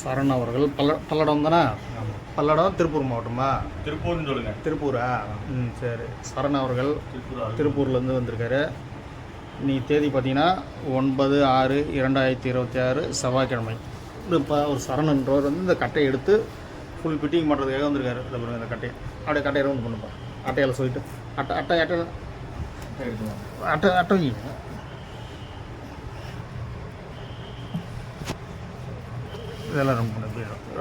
சரண் அவர்கள் பல்லடம் தானே? பல்லடம் திருப்பூர் மாவட்டமா? திருப்பூர்னு சொல்லுங்க. திருப்பூரா? சரி. சரண் அவர்கள் திருப்பூர்லேருந்து வந்திருக்காரு. நீ தேதி பார்த்தீங்கன்னா 9/6/2026 செவ்வாய்க்கிழமை. இப்போ ஒரு சரணன்றவர் வந்து இந்த கட்டையை எடுத்து ஃபுல் ஃபிட்டிங் பண்ணுறதுக்காக வந்திருக்காரு. இந்த கட்டையை அப்படியே கட்டையை ரவுண்ட் பண்ணுப்பா. அட்டையில் சொல்லிட்டு அட்டை வைங்க. இதெல்லாம் ரவுண்ட் பண்ண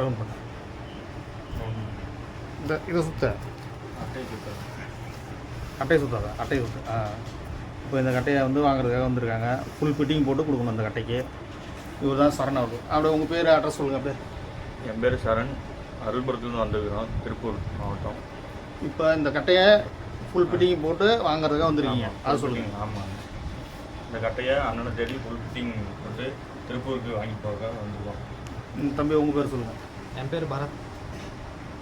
ரவுண்ட் பண்ண இந்த இதை சுற்ற அட்டையை சுற்றாதா? இப்போ இந்த கட்டையை வந்து வாங்குறதுக்காக வந்திருக்காங்க. ஃபுல் ஃபிட்டிங் போட்டு கொடுக்கணும் இந்த கட்டைக்கு. இவர் தான் சரண் அவர்கள். அப்படியே உங்கள் பேர் அட்ரஸ் சொல்லுங்கள். அப்படியே. என் பேர் சரண், அருள்புரத்துலேருந்து வந்துருக்கிறோம், திருப்பூர் மாவட்டம். இப்போ இந்த கட்டையை ஃபுல் ஃபிட்டிங் போட்டு வாங்குறதுக்காக வந்துருக்கீங்க, அதை சொல்லுங்கள். ஆமாம், இந்த கட்டையை அண்ணனை தேடி ஃபுல் ஃபிட்டிங் போட்டு திருப்பூருக்கு வாங்கி போக வந்துருக்கோம். தம்பி உங்கள் பேர் சொல்லுங்கள். என் பேர் பரத்,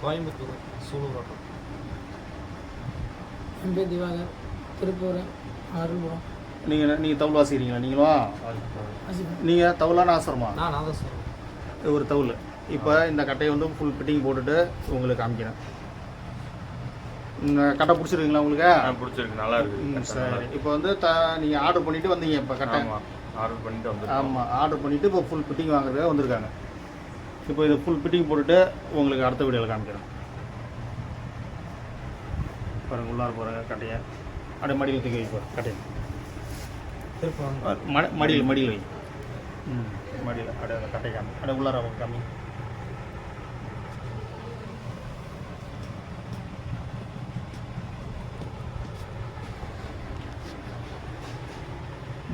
கோயம்புத்தூர் சூலூர் ரோட்டம். என் பேர் திவாகர், திருப்பூர் அருள்புரம். நீங்கள் தவுல் வாசிக்கிறீங்களா? நீங்களும் நீங்கள் தவுலான ஆசிரமா? நான் ஆதர்சம் ஒரு தவுல். இப்போ இந்த கட்டையை வந்து ஃபுல் ஃபிட்டிங் போட்டுட்டு உங்களுக்கு காமிக்கிறேன். கட்டை பிடிச்சிருக்கீங்களா உங்களுக்கு? பிடிச்சிருக்கு, நல்லா இருக்குது. சரி. இப்போ வந்து நீங்கள் ஆர்டர் பண்ணிவிட்டு வந்தீங்க. இப்போ கட்டை ஆர்டர் பண்ணிட்டு வந்து ஆமாம், ஆர்டர் பண்ணிவிட்டு இப்போ ஃபுல் ஃபிட்டிங் வாங்குறதுக்காக வந்திருக்காங்க. இப்போ இதை ஃபுல் ஃபிட்டிங் போட்டுட்டு உங்களுக்கு அடுத்த வீடியோவில் காமிக்கிறேன். பாருங்கள், உள்ளார போகிறாங்க கட்டையை. அப்படியே மடியில் தூக்கி வைப்போம் கட்டையை. மடியில் வை. மடியில் அப்படியே அந்த கட்டை காமி. அப்படியே உள்ளார காமி.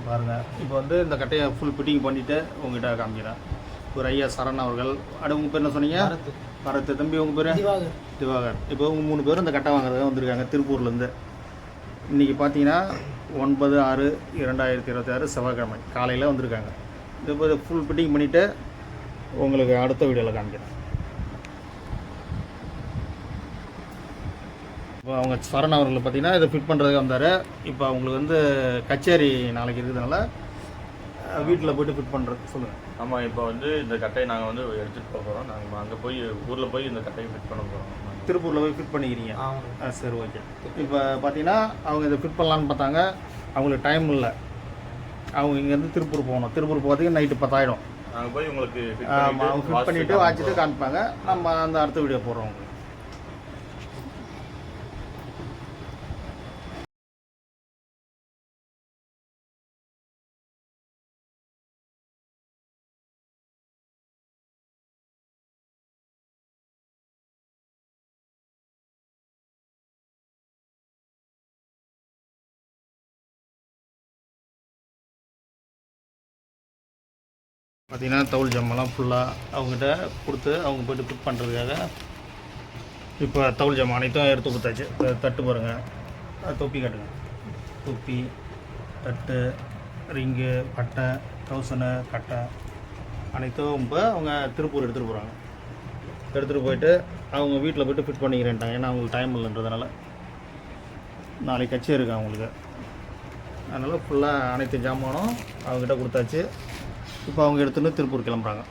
பாருங்கள், இப்போ வந்து இந்த கட்டையை ஃபுல் ஃபிட்டிங் பண்ணிவிட்டு உங்கள்கிட்ட காமிக்கிறேன். ஒரு ஐயா சரண் அவர்கள். அப்படியே உங்கள் பேர் என்ன சொன்னீங்க? பரத். தம்பி உங்கள் பேர்? திவாகர். இப்போ உங்கள் 3 பேரும் இந்த கட்டை வாங்குறதுக்காக வந்திருக்காங்க திருப்பூர்லேருந்து. இன்றைக்கி பார்த்தீங்கன்னா 9/6/2026 செவ்வாய்க்கிழமை காலையில் வந்திருக்காங்க. இப்போ இதை ஃபுல் ஃபிட்டிங் பண்ணிவிட்டு உங்களுக்கு அடுத்த வீடியோவில் காமிக்கிறேன். இப்போ அவங்க சரண் அவர்கள் பார்த்தீங்கன்னா இதை ஃபிட் பண்ணுறதுக்கு வந்தார். இப்போ அவங்களுக்கு வந்து கச்சேரி நாளைக்கு இருக்கிறதுனால வீட்டில் போய்ட்டு ஃபிட் பண்ணுறது. சொல்லுங்கள். ஆமாம், இப்போ வந்து இந்த கட்டையை நாங்கள் வந்து எடுத்துகிட்டு போக போகிறோம். நாங்கள் அங்கே போய் ஊரில் போய் இந்த கட்டையை ஃபிட் பண்ண போகிறோம். திருப்பூரில் போய் ஃபிட் பண்ணிக்கிறீங்க? சரி, ஓகே. இப்போ பார்த்தீங்கன்னா அவங்க இதை ஃபிட் பண்ணலான்னு பார்த்தாங்க. அவங்களுக்கு டைம் இல்லை. அவங்க இங்கேருந்து திருப்பூர் போகணும். திருப்பூர் போகிறதுக்கு நைட்டு 10 ஆகிடும். நாங்கள் போய் உங்களுக்கு அவங்க ஃபிட் பண்ணிவிட்டு வாச்சிட்டு காமிப்பாங்க. நம்ம அந்த அடுத்த வீடியோ போடுறோம். உங்களுக்கு பார்த்தீங்கன்னா தவுல் ஜாமான்லாம் ஃபுல்லாக அவங்ககிட்ட கொடுத்து அவங்க போய்ட்டு ஃபிட் பண்ணுறதுக்காக இப்போ தவுல் ஜாமான் அனைத்தும் எடுத்து கொடுத்தாச்சு. தட்டு பாருங்கள், தொப்பி காட்டுங்க. தொப்பி, தட்டு, ரிங்கு, பட்டை, ட்ரௌசனு, கட்டை அனைத்தும் இப்போ அவங்க திருப்பூர் எடுத்துகிட்டு போகிறாங்க. எடுத்துகிட்டு போயிட்டு அவங்க வீட்டில் போய்ட்டு ஃபிட் பண்ணிக்கிறேன்ட்டாங்க. ஏன்னா அவங்களுக்கு டைம் இல்லைன்றதுனால. நாளைக்கு கட்சி இருக்குது அவங்களுக்கு. அதனால் ஃபுல்லாக அனைத்து ஜாமானும் அவங்ககிட்ட கொடுத்தாச்சு. இப்போ அவங்க எடுத்துன்னு திருப்பூர் கிளம்புறாங்க.